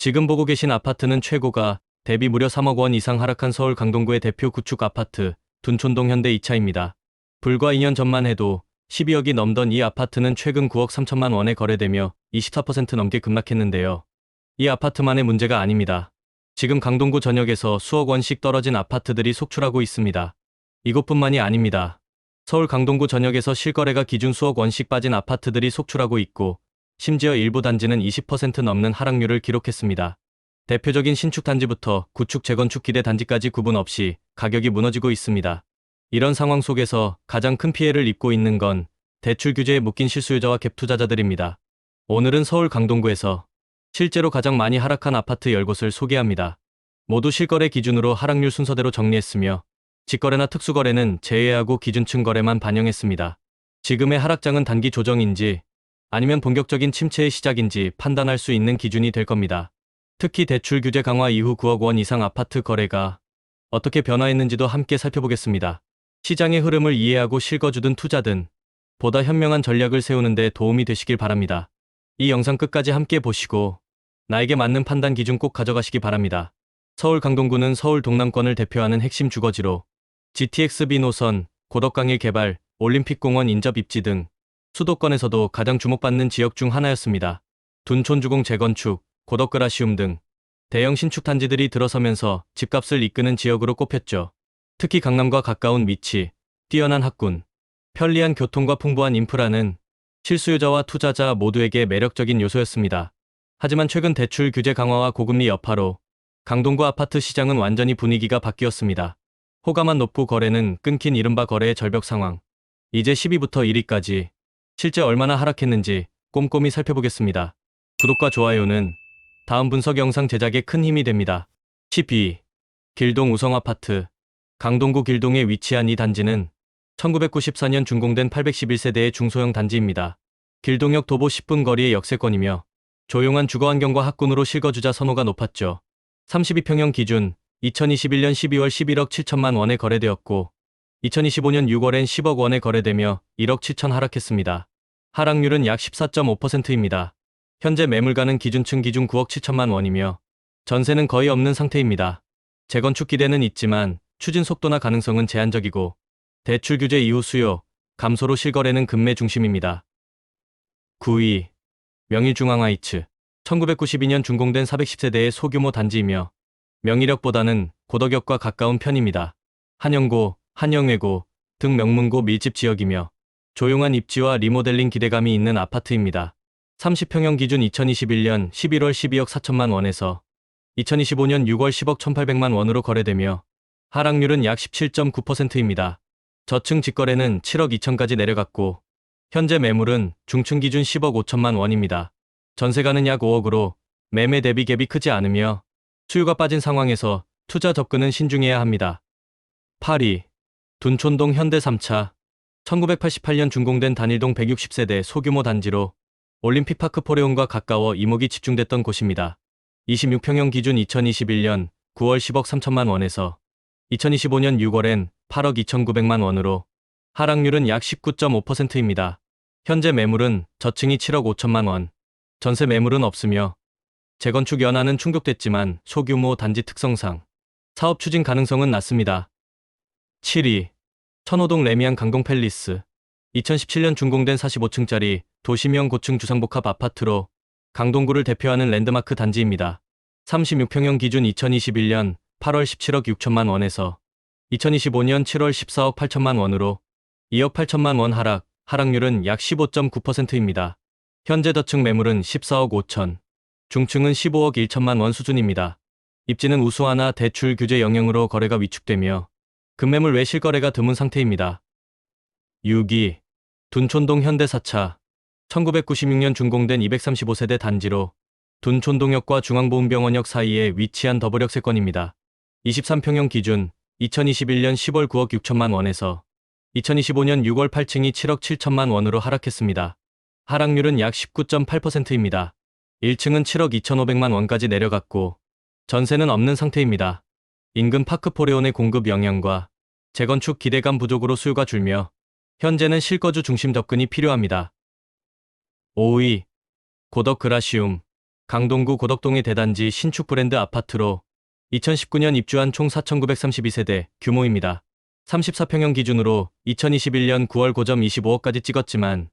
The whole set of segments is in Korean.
지금 보고 계신 아파트는 최고가 대비 무려 3억 원 이상 하락한 서울 강동구의 대표 구축 아파트 둔촌동 현대 2차입니다. 불과 2년 전만 해도 12억이 넘던 이 아파트는 최근 9억 3천만 원에 거래되며 24% 넘게 급락했는데요. 이 아파트만의 문제가 아닙니다. 지금 강동구 전역에서 수억 원씩 떨어진 아파트들이 속출하고 있습니다. 이곳뿐만이 아닙니다. 서울 강동구 전역에서 실거래가 기준 수억 원씩 빠진 아파트들이 속출하고 있고 심지어 일부 단지는 20% 넘는 하락률을 기록했습니다. 대표적인 신축 단지부터 구축 재건축 기대 단지까지 구분 없이 가격이 무너지고 있습니다. 이런 상황 속에서 가장 큰 피해를 입고 있는 건 대출 규제에 묶인 실수요자와 갭 투자자들입니다. 오늘은 서울 강동구에서 실제로 가장 많이 하락한 아파트 10곳을 소개합니다. 모두 실거래 기준으로 하락률 순서대로 정리했으며 직거래나 특수거래는 제외하고 기준층 거래만 반영했습니다. 지금의 하락장은 단기 조정인지 아니면 본격적인 침체의 시작인지 판단할 수 있는 기준이 될 겁니다. 특히 대출 규제 강화 이후 9억 원 이상 아파트 거래가 어떻게 변화했는지도 함께 살펴보겠습니다. 시장의 흐름을 이해하고 실거주든 투자든 보다 현명한 전략을 세우는 데 도움이 되시길 바랍니다. 이 영상 끝까지 함께 보시고 나에게 맞는 판단 기준 꼭 가져가시기 바랍니다. 서울 강동구는 서울 동남권을 대표하는 핵심 주거지로 GTX-B 노선, 고덕강일 개발, 올림픽공원 인접 입지 등 수도권에서도 가장 주목받는 지역 중 하나였습니다. 둔촌주공 재건축, 고덕그라시움 등 대형 신축 단지들이 들어서면서 집값을 이끄는 지역으로 꼽혔죠. 특히 강남과 가까운 위치, 뛰어난 학군, 편리한 교통과 풍부한 인프라는 실수요자와 투자자 모두에게 매력적인 요소였습니다. 하지만 최근 대출 규제 강화와 고금리 여파로 강동구 아파트 시장은 완전히 분위기가 바뀌었습니다. 호가만 높고 거래는 끊긴 이른바 거래의 절벽 상황. 이제 10위부터 1위까지 실제 얼마나 하락했는지 꼼꼼히 살펴보겠습니다. 구독과 좋아요는 다음 분석 영상 제작에 큰 힘이 됩니다. 10위. 길동 우성아파트. 강동구 길동에 위치한 이 단지는 1994년 준공된 811세대의 중소형 단지입니다. 길동역 도보 10분 거리의 역세권이며 조용한 주거환경과 학군으로 실거주자 선호가 높았죠. 32평형 기준 2021년 12월 11억 7천만 원에 거래되었고 2025년 6월엔 10억 원에 거래되며 1억 7천 하락했습니다. 하락률은 약 14.5%입니다. 현재 매물가는 기준층 기준 9억 7천만 원이며 전세는 거의 없는 상태입니다. 재건축 기대는 있지만 추진 속도나 가능성은 제한적이고 대출 규제 이후 수요 감소로 실거래는 급매 중심입니다. 9위. 명일중앙하이츠. 1992년 준공된 410세대의 소규모 단지이며 명의력보다는 고덕역과 가까운 편입니다. 한영고, 한영외고 등 명문고 밀집 지역이며 조용한 입지와 리모델링 기대감이 있는 아파트입니다. 30평형 기준 2021년 11월 12억 4천만 원에서 2025년 6월 10억 1,800만 원으로 거래되며 하락률은 약 17.9%입니다. 저층 직거래는 7억 2천까지 내려갔고 현재 매물은 중층 기준 10억 5천만 원입니다. 전세가는 약 5억으로 매매 대비 갭이 크지 않으며 수요가 빠진 상황에서 투자 접근은 신중해야 합니다. 8위. 둔촌동 현대 3차. 1988년 준공된 단일동 160세대 소규모 단지로 올림픽파크 포레온과 가까워 이목이 집중됐던 곳입니다. 26평형 기준 2021년 9월 10억 3천만 원에서 2025년 6월엔 8억 2,900만 원으로 하락률은 약 19.5%입니다. 현재 매물은 저층이 7억 5천만 원, 전세 매물은 없으며 재건축 연한은 충족됐지만 소규모 단지 특성상 사업 추진 가능성은 낮습니다. 7위. 천호동 레미안 강동팰리스. 2017년 준공된 45층짜리 도시명 고층 주상복합 아파트로 강동구를 대표하는 랜드마크 단지입니다. 36평형 기준 2021년 8월 17억 6천만 원에서 2025년 7월 14억 8천만 원으로 2억 8천만 원 하락률은 약 15.9%입니다. 현재 저층 매물은 14억 5천, 중층은 15억 1천만 원 수준입니다. 입지는 우수하나 대출 규제 영향으로 거래가 위축되며 급매물 외 실거래가 드문 상태입니다. 6위. 둔촌동 현대 4차. 1996년 준공된 235세대 단지로 둔촌동역과 중앙보훈병원역 사이에 위치한 더블역세권입니다. 23평형 기준 2021년 10월 9억 6천만 원에서 2025년 6월 8층이 7억 7천만 원으로 하락했습니다. 하락률은 약 19.8%입니다. 1층은 7억 2,500만 원까지 내려갔고 전세는 없는 상태입니다. 인근 파크포레온의 공급 영향과 재건축 기대감 부족으로 수요가 줄며 현재는 실거주 중심 접근이 필요합니다. 5위. 고덕그라시움. 강동구 고덕동의 대단지 신축 브랜드 아파트로 2019년 입주한 총 4,932세대 규모입니다. 34평형 기준으로 2021년 9월 고점 25억까지 찍었지만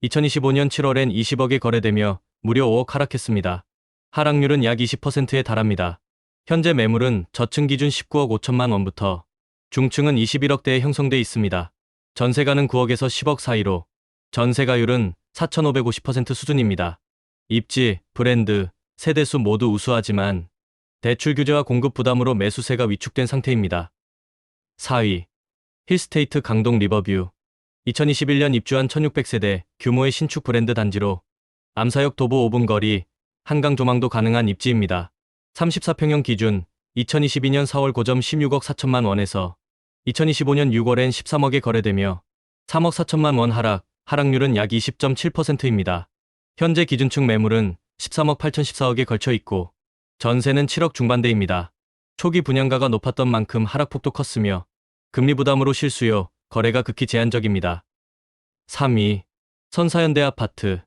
2025년 7월엔 20억에 거래되며 무려 5억 하락했습니다. 하락률은 약 20%에 달합니다. 현재 매물은 저층 기준 19억 5천만 원부터 중층은 21억대에 형성돼 있습니다. 전세가는 9억에서 10억 사이로 전세가율은 4,550% 수준입니다. 입지, 브랜드, 세대수 모두 우수하지만 대출 규제와 공급 부담으로 매수세가 위축된 상태입니다. 4위, 힐스테이트 강동 리버뷰. 2021년 입주한 1600세대 규모의 신축 브랜드 단지로 암사역 도보 5분 거리, 한강 조망도 가능한 입지입니다. 34평형 기준 2022년 4월 고점 16억 4천만 원에서 2025년 6월엔 13억에 거래되며 3억 4천만 원 하락률은 약 20.7%입니다. 현재 기준층 매물은 13억 8,014억에 걸쳐 있고 전세는 7억 중반대입니다. 초기 분양가가 높았던 만큼 하락폭도 컸으며 금리 부담으로 실수요, 거래가 극히 제한적입니다. 3위, 선사현대 아파트.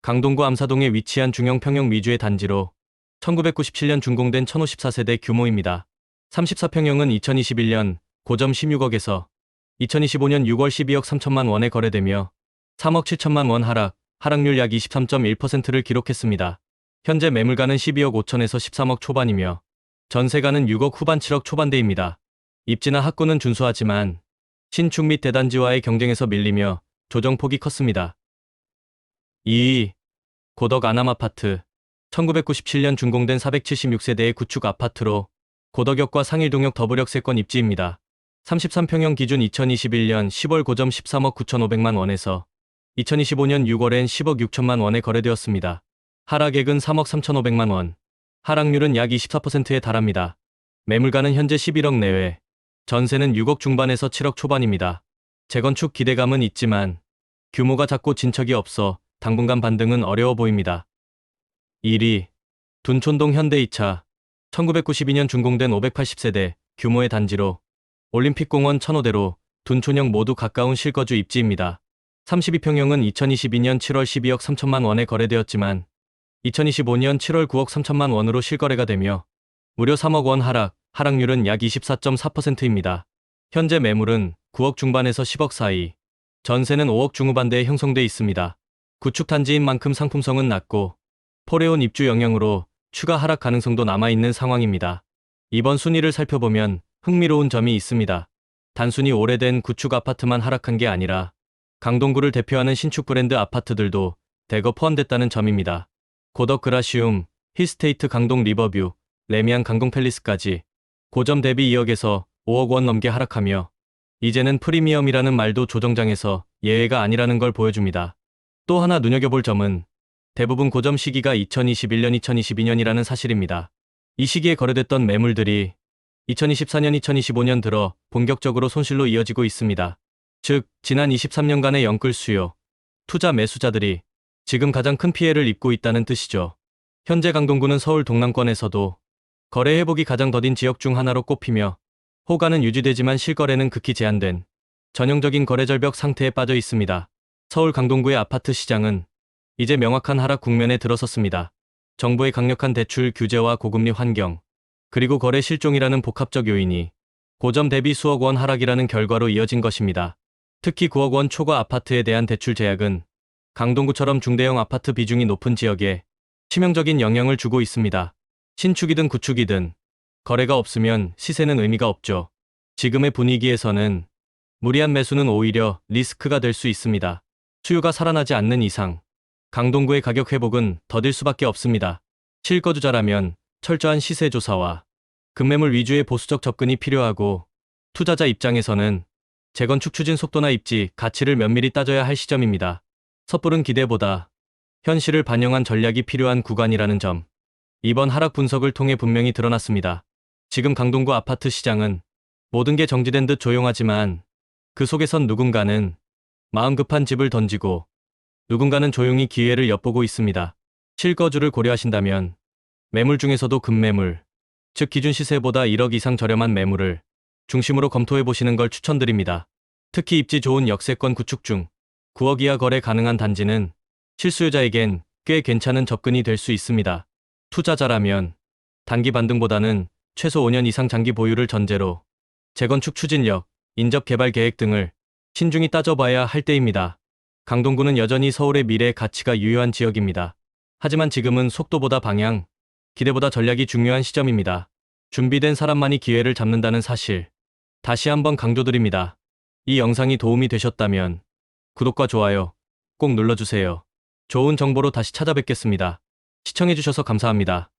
강동구 암사동에 위치한 중형 평형 위주의 단지로 1997년 준공된 1054세대 규모입니다. 34평형은 2021년 고점 16억에서 2025년 6월 12억 3천만 원에 거래되며 3억 7천만 원 하락률 약 23.1%를 기록했습니다. 현재 매물가는 12억 5천에서 13억 초반이며 전세가는 6억 후반 7억 초반대입니다. 입지나 학구는 준수하지만 신축 및 대단지와의 경쟁에서 밀리며 조정폭이 컸습니다. 2위, 고덕 안암아파트. 1997년 준공된 476세대의 구축 아파트로 고덕역과 상일동역 더블역세권 입지입니다. 33평형 기준 2021년 10월 고점 13억 9,500만 원에서 2025년 6월엔 10억 6천만 원에 거래되었습니다. 하락액은 3억 3,500만 원, 하락률은 약 24%에 달합니다. 매물가는 현재 11억 내외, 전세는 6억 중반에서 7억 초반입니다. 재건축 기대감은 있지만 규모가 작고 진척이 없어 당분간 반등은 어려워 보입니다. 1위, 둔촌동 현대이차. 1992년 준공된 580세대 규모의 단지로 올림픽공원 천호대로 둔촌역 모두 가까운 실거주 입지입니다. 32평형은 2022년 7월 12억 3천만 원에 거래되었지만 2025년 7월 9억 3천만 원으로 실거래가 되며 무려 3억 원 하락률은 약 24.4%입니다. 현재 매물은 9억 중반에서 10억 사이, 전세는 5억 중후반대에 형성돼 있습니다. 구축 단지인 만큼 상품성은 낮고 포레온 입주 영향으로 추가 하락 가능성도 남아있는 상황입니다. 이번 순위를 살펴보면 흥미로운 점이 있습니다. 단순히 오래된 구축 아파트만 하락한 게 아니라 강동구를 대표하는 신축 브랜드 아파트들도 대거 포함됐다는 점입니다. 고덕 그라시움, 힐스테이트 강동 리버뷰, 레미안 강동 팰리스까지 고점 대비 2억에서 5억 원 넘게 하락하며 이제는 프리미엄이라는 말도 조정장에서 예외가 아니라는 걸 보여줍니다. 또 하나 눈여겨볼 점은 대부분 고점 시기가 2021년, 2022년이라는 사실입니다. 이 시기에 거래됐던 매물들이 2024년, 2025년 들어 본격적으로 손실로 이어지고 있습니다. 즉, 지난 23년간의 영끌 수요, 투자 매수자들이 지금 가장 큰 피해를 입고 있다는 뜻이죠. 현재 강동구는 서울 동남권에서도 거래 회복이 가장 더딘 지역 중 하나로 꼽히며 호가는 유지되지만 실거래는 극히 제한된 전형적인 거래 절벽 상태에 빠져 있습니다. 서울 강동구의 아파트 시장은 이제 명확한 하락 국면에 들어섰습니다. 정부의 강력한 대출 규제와 고금리 환경, 그리고 거래 실종이라는 복합적 요인이 고점 대비 수억 원 하락이라는 결과로 이어진 것입니다. 특히 9억 원 초과 아파트에 대한 대출 제약은 강동구처럼 중대형 아파트 비중이 높은 지역에 치명적인 영향을 주고 있습니다. 신축이든 구축이든 거래가 없으면 시세는 의미가 없죠. 지금의 분위기에서는 무리한 매수는 오히려 리스크가 될 수 있습니다. 수요가 살아나지 않는 이상 강동구의 가격 회복은 더딜 수밖에 없습니다. 실거주자라면 철저한 시세 조사와 급매물 위주의 보수적 접근이 필요하고 투자자 입장에서는 재건축 추진 속도나 입지, 가치를 면밀히 따져야 할 시점입니다. 섣부른 기대보다 현실을 반영한 전략이 필요한 구간이라는 점, 이번 하락 분석을 통해 분명히 드러났습니다. 지금 강동구 아파트 시장은 모든 게 정지된 듯 조용하지만 그 속에선 누군가는 마음 급한 집을 던지고 누군가는 조용히 기회를 엿보고 있습니다. 실거주를 고려하신다면 매물 중에서도 급매물, 즉 기준 시세보다 1억 이상 저렴한 매물을 중심으로 검토해보시는 걸 추천드립니다. 특히 입지 좋은 역세권 구축 중 9억 이하 거래 가능한 단지는 실수요자에겐 꽤 괜찮은 접근이 될 수 있습니다. 투자자라면 단기 반등보다는 최소 5년 이상 장기 보유를 전제로 재건축 추진력, 인접 개발 계획 등을 신중히 따져봐야 할 때입니다. 강동구는 여전히 서울의 미래 가치가 유효한 지역입니다. 하지만 지금은 속도보다 방향, 기대보다 전략이 중요한 시점입니다. 준비된 사람만이 기회를 잡는다는 사실, 다시 한번 강조드립니다. 이 영상이 도움이 되셨다면 구독과 좋아요 꼭 눌러주세요. 좋은 정보로 다시 찾아뵙겠습니다. 시청해주셔서 감사합니다.